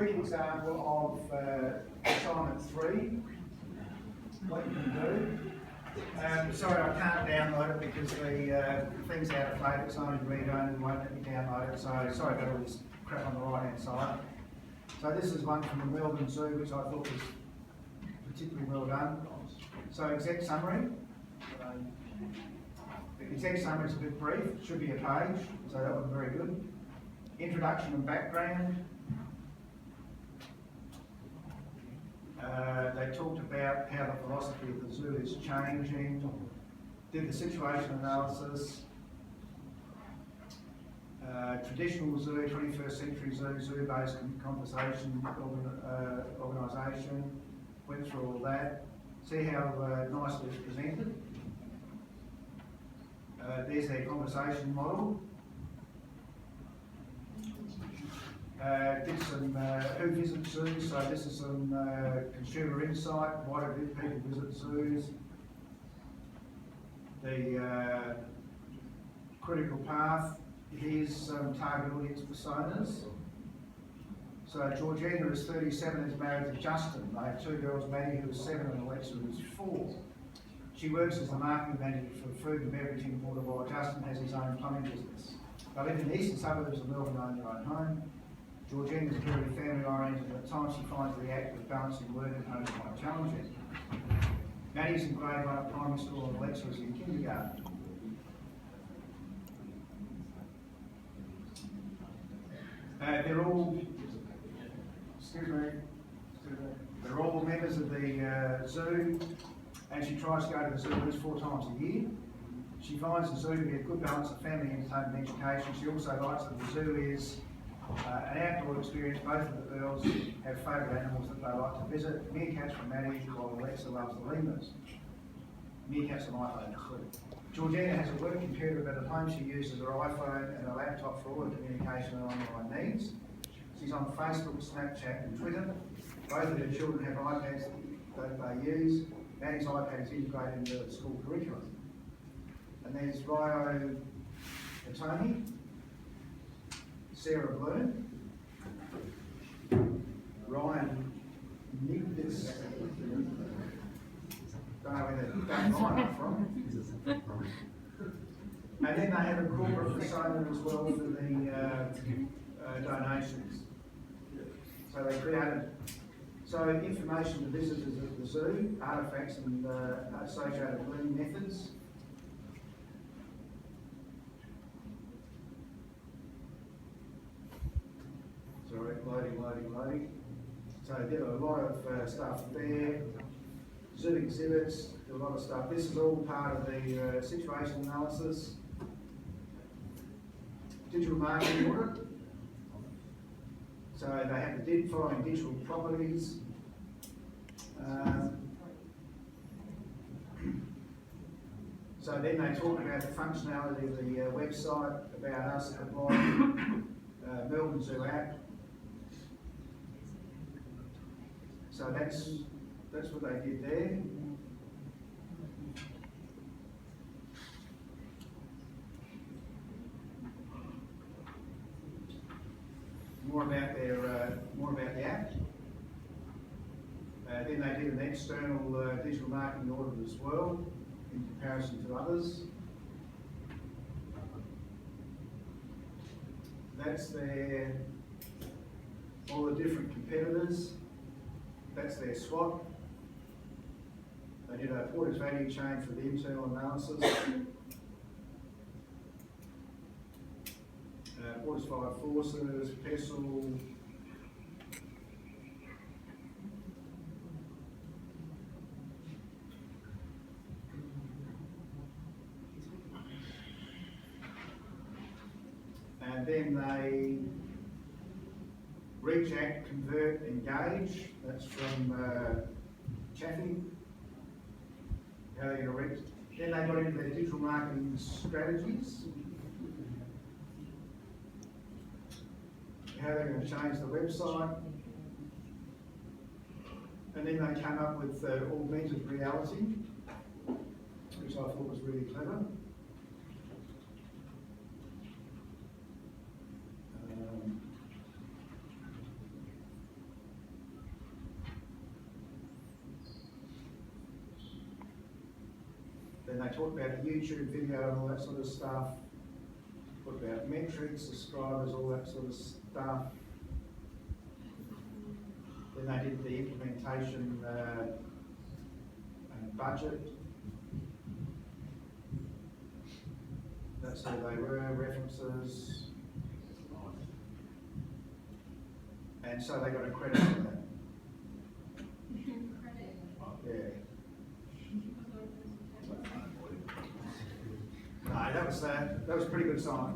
quick example of assignment 3, what you can do. Sorry, I can't download it because the thing's out of date. It's only read only, won't let me download it. So sorry about all this crap on the right hand side. So this is one from the Melbourne Zoo, which I thought was particularly well done. So exec summary. The exec summary is a bit brief, it should be a page, so that was very good. Introduction and background. They talked about how the philosophy of the zoo is changing, did the situation analysis, traditional zoo, 21st century zoo, zoo-based conversation organisation, went through all that. See how nicely it's presented. There's their conversation model. Did some who visits zoos, so this is some consumer insight, why do people visit zoos, the critical path, here's some target audience personas. So Georgina is 37, is married to Justin. They have 2 girls, Maddie who is 7 and Alexa who is 4. She works as the marketing manager for food and beverage importer while Justin has his own plumbing business. They live in the eastern suburbs of Melbourne, own their own home. Georgina is very family oriented and at times she finds the act of balancing work and home quite challenging. Maddie's in grade 1 at primary school and Alexa is in kindergarten. They're all, they're all members of the zoo, and she tries to go to the zoo at least 4 times a year. She finds the zoo to be a good balance of family entertainment and education. She also likes that the zoo is an outdoor experience. Both of the girls have favourite animals that they like to visit. Meerkats from Maddie, while Alexa loves the lemurs. Meerkats are my favourite too. Georgina has a work computer, but at home she uses her iPhone and a laptop for all her communication and online needs. She's on Facebook, Snapchat and Twitter. Both of her children have iPads that they use. Maddie's iPad is integrated into the school curriculum. And there's Rio Atoni, Sarah Bloom, Ryan Nigdis, don't know where that Ryan up from. And then they have a corporate persona as well for the donations. So they created information to visitors of the zoo, artefacts and associated learning methods. Sorry, loading. So I did a lot of stuff there. Zoo exhibits, a lot of stuff. This is all part of the situation analysis. Digital marketing audit. So they have the following digital properties. So then they talk about the functionality of the website, about us, the blog, Melbourne Zoo app. So that's what they did there. More about the app. Then they did an external digital marketing audit as well, in comparison to others. That's all the different competitors. That's their SWOT. They did a Porter's value chain for the internal analysis. Porter's 5 forces, PESTLE. And then they reach, act, convert, engage. That's from Chaffee. How they're going to reach. Then they got into their digital marketing strategies. How they're going to change the website. And then they came up with augmented reality, which I thought was really clever. they talked about a YouTube video and all that sort of stuff. Talked about metrics, subscribers, all that sort of stuff. Then they did the implementation and budget. That's who they were, references. And so they got a credit for that. Yeah. No, that was a pretty good sign.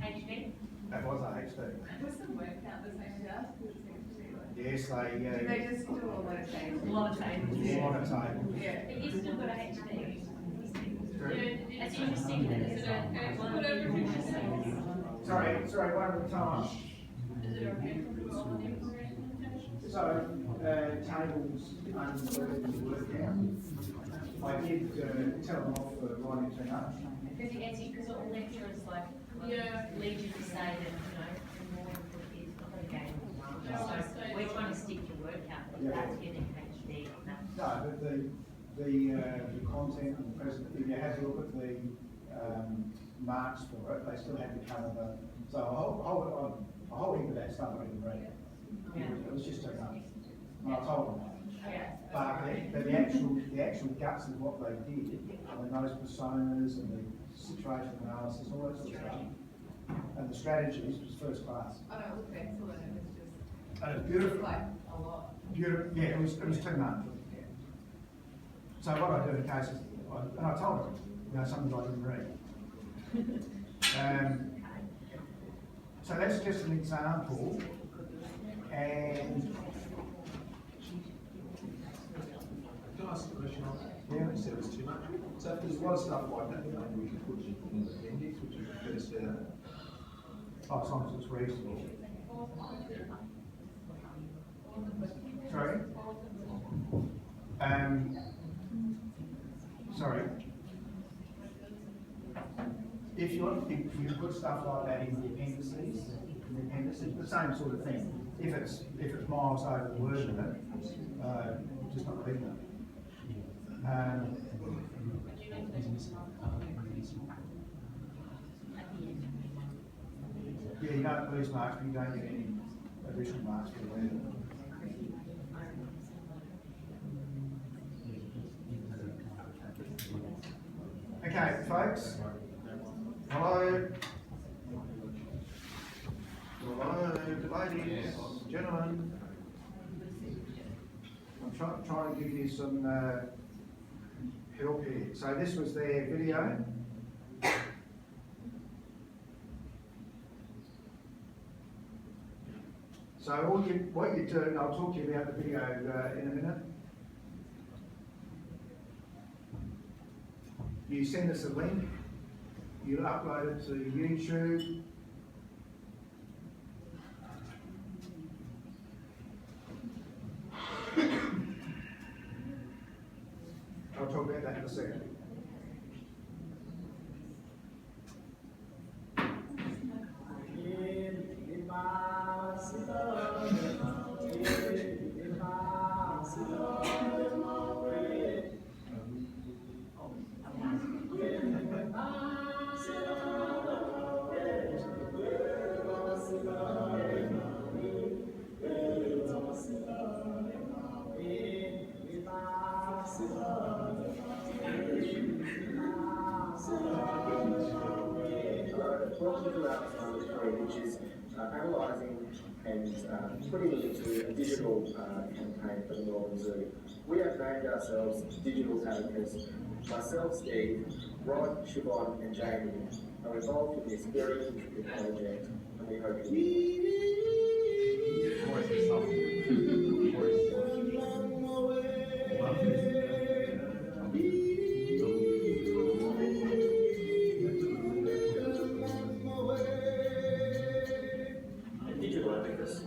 HD? That was a HD. Was the word count the same as us? Yes, Did they just do a lot of tables? A lot of tables. a lot of tables. Yeah. But you've still got a HD. That's interesting, that is it Sorry, one at a time. Is it okay for all the information? So, tables under the word count. I did tell them off for writing too much. Because all lecturers like lead you to say that, the more you put it, it's not going to gain more. So we're trying to stick to word count, but that's getting HD. No, but the content and the present, if you have a look at the marks for it, they still have to cover the, so a whole heap of that stuff I didn't read. It was just too much. And I told them that. But the actual guts of what they did, and those personas and the situation analysis, all that sort of stuff, and the strategies was first class. I know, it looked excellent, it was just, And it was beautiful. like, a lot. Beautiful, yeah, it was too much. So what I do in cases, and I told them, something I didn't read. So that's just an example, and Can I ask a question on that? Yeah. You said it was too much. So if there's a lot of stuff like that, maybe we could put it in the appendix, which would fit us down. as long as it's reasonable. Sorry? Sorry. If you put stuff like that in the appendices, the same sort of thing. If it's miles over the word limit, just not reading it. Yeah, you don't lose marks, but you don't get any additional marks for the word. Okay, folks. Hello, ladies, gentlemen. I'm trying to give you some help here. So this was their video. So what you do, and I'll talk to you about the video in a minute. You send us a link, you upload it to YouTube. I'll talk about that in a second. Which is analysing and putting it into a digital campaign for the Northern Zoo. We have named ourselves Digital Advocates. Myself, Steve, Rod, Siobhan and Jamie are involved in this very intricate project, and we hope you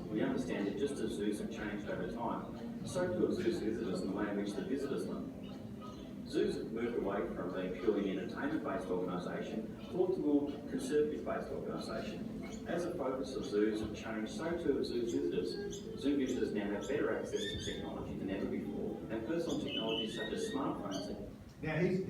we understand that just as zoos have changed over time, so too have zoos visitors and the way in which the visitors them. Zoos have moved away from being purely an entertainment-based organisation towards a more conservative-based organisation. As the focus of zoos have changed, so too have zoo visitors. Zoo visitors now have better access to technology than ever before, and personal technologies such as smartphones. Now he's